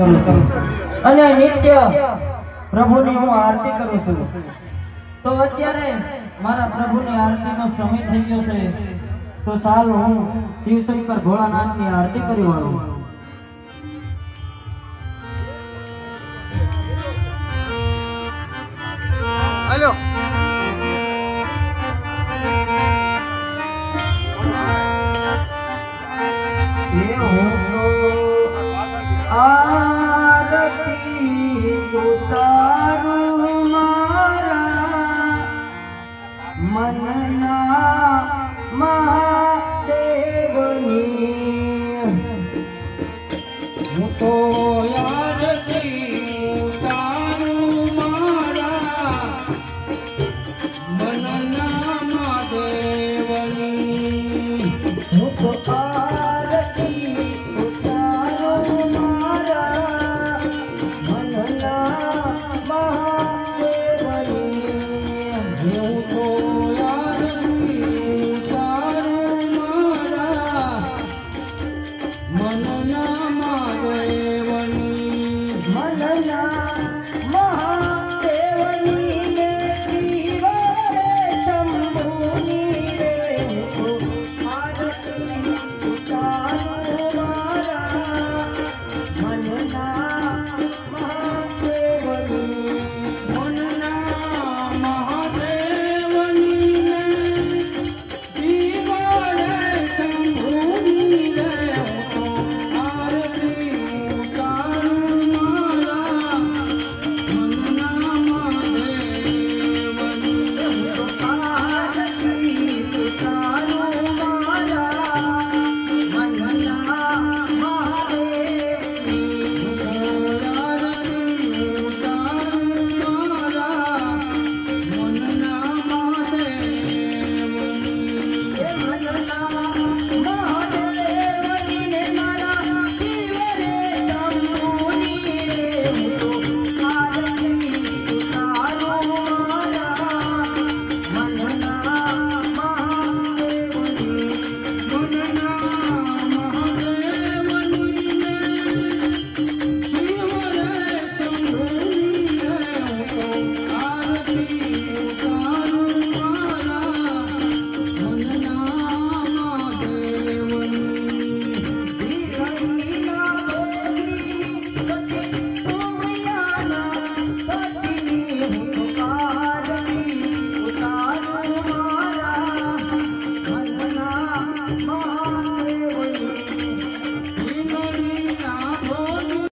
करूं છું અને નિત્ય પ્રભુની હું આરતી કરું છું। તો અત્યારે મારા પ્રભુની આરતીનો સમય થઈ ગયો છે, તો ચાલ હું શિવશંકર ભોળાનાથની આરતી કરી વાળું। हेलो आरती उतारू मारा मनना महादेवनी हूँ तो